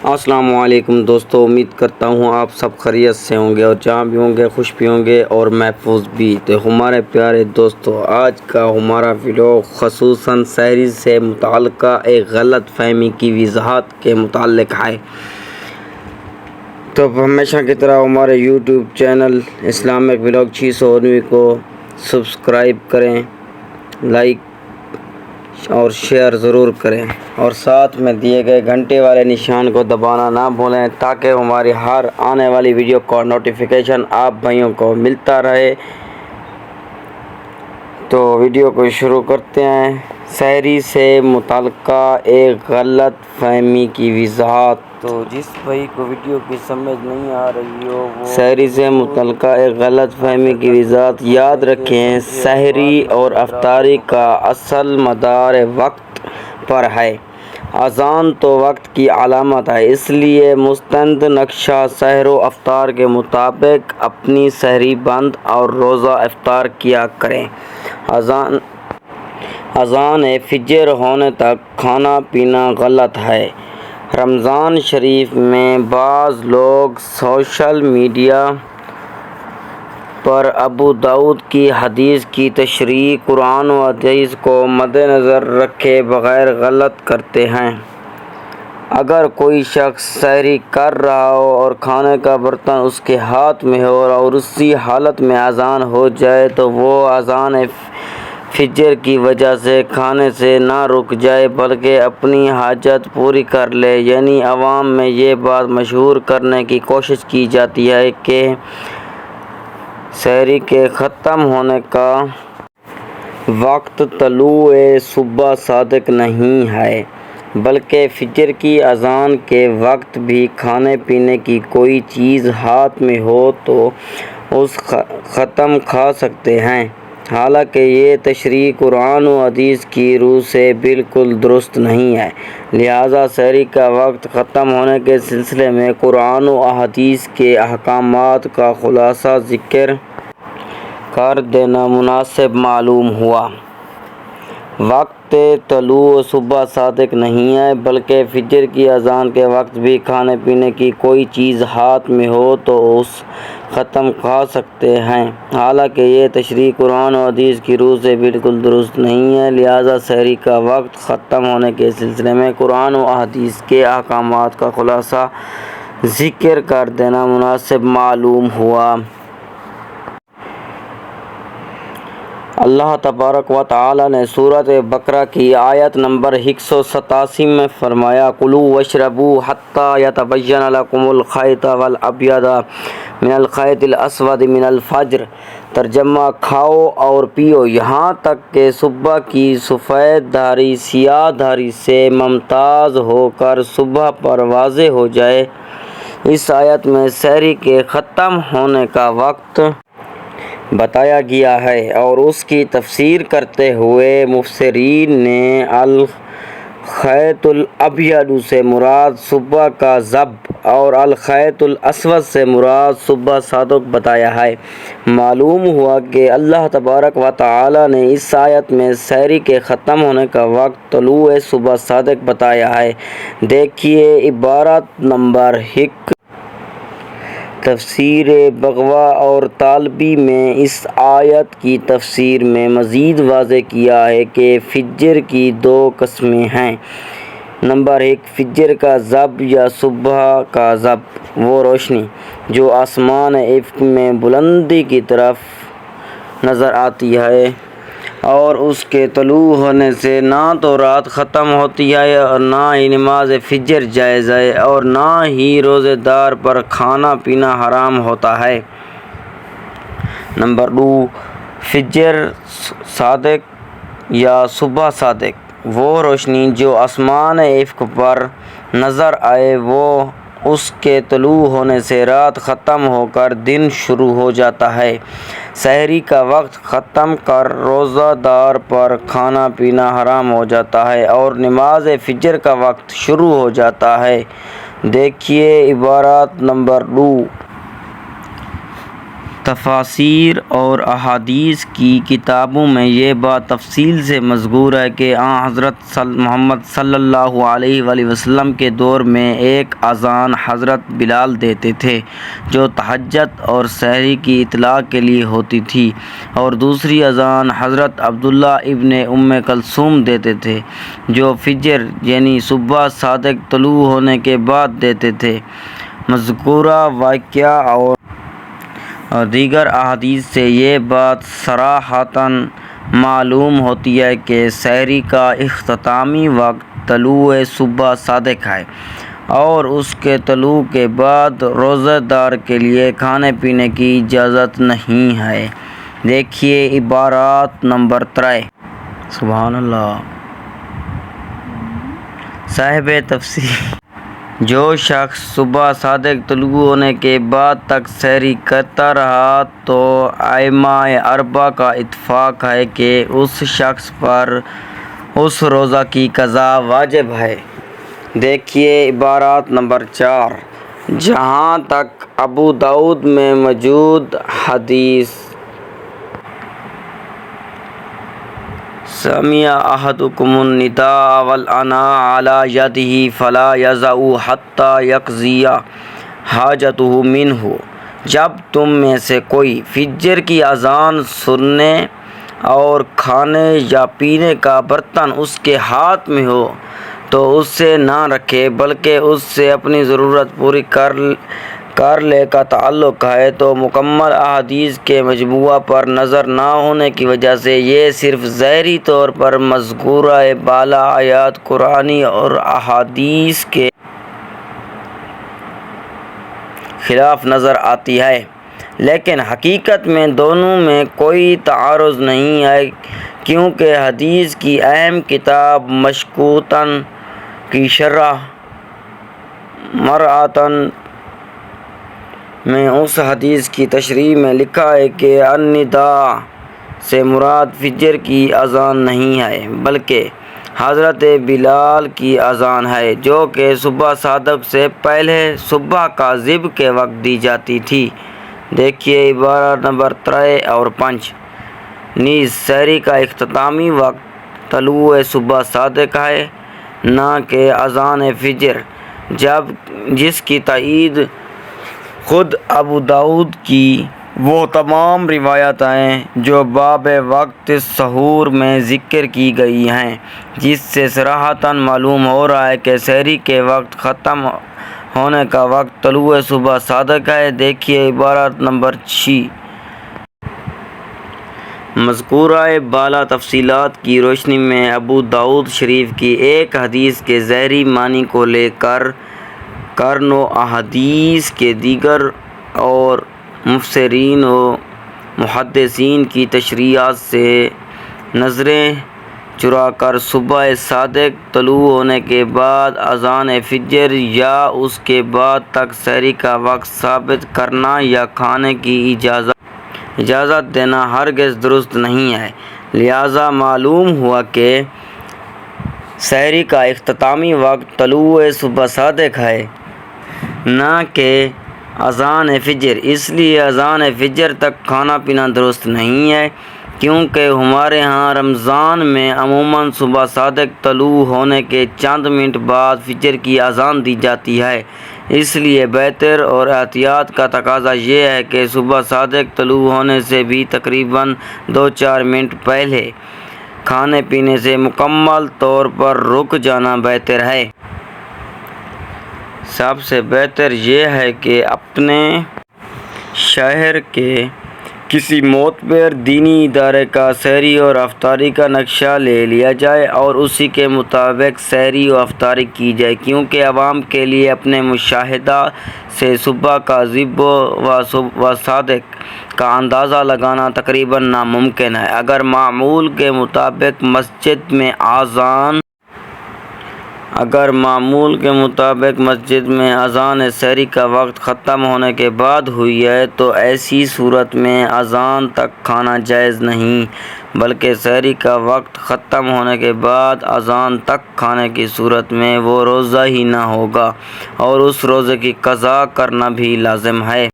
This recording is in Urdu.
السلام علیکم دوستو، امید کرتا ہوں آپ سب خیریت سے ہوں گے اور جہاں بھی ہوں گے خوش بھی ہوں گے اور محفوظ بھی۔ تو ہمارے پیارے دوستو، آج کا ہمارا ویڈیو خصوصاً سحری سے متعلقہ ایک غلط فہمی کی وضاحت کے متعلق ہے۔ تو ہمیشہ کی طرح ہمارے یوٹیوب چینل اسلامک ولاگ 619 کو سبسکرائب کریں، لائک اور شیئر ضرور کریں اور ساتھ میں دیے گئے گھنٹے والے نشان کو دبانا نہ بھولیں تاکہ ہماری ہر آنے والی ویڈیو کا نوٹیفیکیشن آپ بھائیوں کو ملتا رہے۔ تو ویڈیو کو شروع کرتے ہیں۔ سحری سے متعلقہ ایک غلط فہمی کی وضاحت۔ تو جس بھائی کو ویڈیو کی سمجھ نہیں آ رہی ہو وہ سحری سے متعلقہ ایک غلط فہمی کی وضاحت یاد رکھیں۔ سحری اور افطاری کا اصل مدار وقت پر ہے۔ اذان تو وقت کی علامت ہے، اس لیے مستند نقشہ سحر و افطار کے مطابق اپنی سحری بند اور روزہ افطار کیا کریں۔ اذان فجر ہونے تک کھانا پینا غلط ہے۔ رمضان شریف میں بعض لوگ سوشل میڈیا پر ابو داؤد کی حدیث کی تشریح قرآن و حدیث کو مد نظر رکھے بغیر غلط کرتے ہیں۔ اگر کوئی شخص سحری کر رہا ہو اور کھانے کا برتن اس کے ہاتھ میں ہو اور اسی حالت میں اذان ہو جائے تو وہ اذان فجر کی وجہ سے کھانے سے نہ رک جائے بلکہ اپنی حاجت پوری کر لے۔ یعنی عوام میں یہ بات مشہور کرنے کی کوشش کی جاتی ہے کہ سحری کے ختم ہونے کا وقت طلوع صبح صادق نہیں ہے، بلکہ فجر کی اذان کے وقت بھی کھانے پینے کی کوئی چیز ہاتھ میں ہو تو اس ختم کھا سکتے ہیں۔ حالانکہ یہ تشریح قرآن و حدیث کی روح سے بالکل درست نہیں ہے، لہٰذا سحری کا وقت ختم ہونے کے سلسلے میں قرآن و حدیث کے احکامات کا خلاصہ ذکر کر دینا مناسب معلوم ہوا۔ وقت طلوع صبح صادق نہیں ہے، بلکہ فجر کی اذان کے وقت بھی کھانے پینے کی کوئی چیز ہاتھ میں ہو تو اس ختم کھا سکتے ہیں۔ حالانکہ یہ تشریح قرآن و حدیث کی روح سے بالکل درست نہیں ہے، لہٰذا سحری کا وقت ختم ہونے کے سلسلے میں قرآن و حدیث کے احکامات کا خلاصہ ذکر کر دینا مناسب معلوم ہوا۔ اللہ تبارک و تعالی نے سورۃ بقرہ کی آیت نمبر 187 میں فرمایا، کُلُوا واشربوا حتیٰ یتبین لکم الخیط الابیض من الخیط الاسود من الفجر۔ ترجمہ، کھاؤ اور پیو یہاں تک کہ صبح کی سفید دھاری سیاہ دھاری سے ممتاز ہو کر صبح پر واضح ہو جائے۔ اس آیت میں سحری کے ختم ہونے کا وقت بتایا گیا ہے اور اس کی تفسیر کرتے ہوئے مفسرین نے الخیط الابیض سے مراد صبح کا ظب اور الخیط الاسود سے مراد صبح صادق بتایا ہے۔ معلوم ہوا کہ اللہ تبارک و تعالی نے اس آیت میں سحری کے ختم ہونے کا وقت طلوع صبح صادق بتایا ہے۔ دیکھیے عبارت نمبر 1۔ تفسیر بغوی اور طالبی میں اس آیت کی تفسیر میں مزید واضح کیا ہے کہ فجر کی دو قسمیں ہیں۔ نمبر 1، فجر کا ظب یا صبح کا ظب وہ روشنی جو آسمان افق میں بلندی کی طرف نظر آتی ہے اور اس کے طلوع ہونے سے نہ تو رات ختم ہوتی ہے اور نہ ہی نماز فجر جائز ہے اور نہ ہی روزے دار پر کھانا پینا حرام ہوتا ہے۔ نمبر 2، فجر صادق یا صبح صادق وہ روشنی جو آسمان افق پر نظر آئے، وہ اس کے طلوع ہونے سے رات ختم ہو کر دن شروع ہو جاتا ہے۔ سحری کا وقت ختم کر روزہ دار پر کھانا پینا حرام ہو جاتا ہے اور نماز فجر کا وقت شروع ہو جاتا ہے۔ دیکھیے عبارت نمبر 2۔ تفاسیر اور احادیث کی کتابوں میں یہ بات تفصیل سے مذکور ہے کہ حضرت محمد صلی اللہ علیہ وآلہ وسلم کے دور میں ایک اذان حضرت بلال دیتے تھے جو تہجد اور سحری کی اطلاع کے لیے ہوتی تھی، اور دوسری اذان حضرت عبداللہ ابن ام کلثوم دیتے تھے جو فجر یعنی صبح صادق طلوع ہونے کے بعد دیتے تھے۔ مذکورہ واقعہ اور دیگر احادیث سے یہ بات صراحتاً معلوم ہوتی ہے کہ سحری کا اختتامی وقت طلوع صبح صادق ہے، اور اس کے طلوع کے بعد روزہ دار کے لیے کھانے پینے کی اجازت نہیں ہے۔ دیکھیے عبارات نمبر 3۔ سبحان اللہ۔ صاحب تفسیر: جو شخص صبح صادق طلوع ہونے کے بعد تک سحری کرتا رہا تو ائمہ اربعہ کا اتفاق ہے کہ اس شخص پر اس روزہ کی قضا واجب ہے۔ دیکھیے عبارات نمبر 4۔ جہاں تک ابو داؤد میں موجود حدیث سمع احدکم النداء والاناء علی یدہ فلا یضع حتی یقضی حاجتہ منہ، جب تم میں سے کوئی فجر کی اذان سننے اور کھانے یا پینے کا برتن اس کے ہاتھ میں ہو تو اس سے نہ رکھے بلکہ اس سے اپنی ضرورت پوری کر لے کا تعلق ہے، تو مکمل احادیث کے مجموعہ پر نظر نہ ہونے کی وجہ سے یہ صرف ظاہری طور پر مذکورہ بالا آیات قرآنی اور احادیث کے خلاف نظر آتی ہے، لیکن حقیقت میں دونوں میں کوئی تعارض نہیں ہے، کیونکہ حدیث کی اہم کتاب مشکوتاً کی شرح مرآتاً میں اس حدیث کی تشریح میں لکھا ہے کہ النداء سے مراد فجر کی اذان نہیں ہے بلکہ حضرت بلال کی اذان ہے، جو کہ صبح صادق سے پہلے صبح کاذب کے وقت دی جاتی تھی۔ دیکھیے عبارت نمبر 3 اور 5۔ نیز سحری کا اختتامی وقت طلوع صبح صادق ہے، نہ کہ اذان فجر، جس کی تائید خود ابو داؤد کی وہ تمام روایات ہیں جو باب وقت سحور میں ذکر کی گئی ہیں، جس سے صراحتاً معلوم ہو رہا ہے کہ سحری کے وقت ختم ہونے کا وقت طلوع صبح صادق ہے۔ دیکھیے عبارت نمبر 6۔ مذکورہ بالا تفصیلات کی روشنی میں ابو داؤد شریف کی ایک حدیث کے ظاہری معنی کو لے کر قرآن و احادیث کے دیگر اور مفسرین و محدثین کی تشریحات سے نظریں چرا کر صبح صادق طلوع ہونے کے بعد اذان فجر یا اس کے بعد تک سحری کا وقت ثابت کرنا یا کھانے کی اجازت دینا ہرگز درست نہیں ہے، لہذا معلوم ہوا کہ سحری کا اختتامی وقت طلوع صبح صادق ہے، نہ کہ اذان فجر۔ اس لیے اذان فجر تک کھانا پینا درست نہیں ہے، کیونکہ ہمارے ہاں رمضان میں عموماً صبح صادق طلوع ہونے کے چند منٹ بعد فجر کی اذان دی جاتی ہے۔ اس لیے بہتر اور احتیاط کا تقاضا یہ ہے کہ صبح صادق طلوع ہونے سے بھی تقریباً 2-4 منٹ پہلے کھانے پینے سے مکمل طور پر رک جانا بہتر ہے۔ سب سے بہتر یہ ہے کہ اپنے شہر کے کسی معتبر دینی ادارے کا سحری اور افطاری کا نقشہ لے لیا جائے اور اسی کے مطابق سحری و افطاری کی جائے، کیونکہ عوام کے لیے اپنے مشاہدہ سے صبح کاذب و صادق کا اندازہ لگانا تقریباً ناممکن ہے۔ اگر معمول کے مطابق مسجد میں اذان سحری کا وقت ختم ہونے کے بعد ہوئی ہے تو ایسی صورت میں اذان تک کھانا جائز نہیں، بلکہ سحری کا وقت ختم ہونے کے بعد اذان تک کھانے کی صورت میں وہ روزہ ہی نہ ہوگا اور اس روزے کی قضا کرنا بھی لازم ہے۔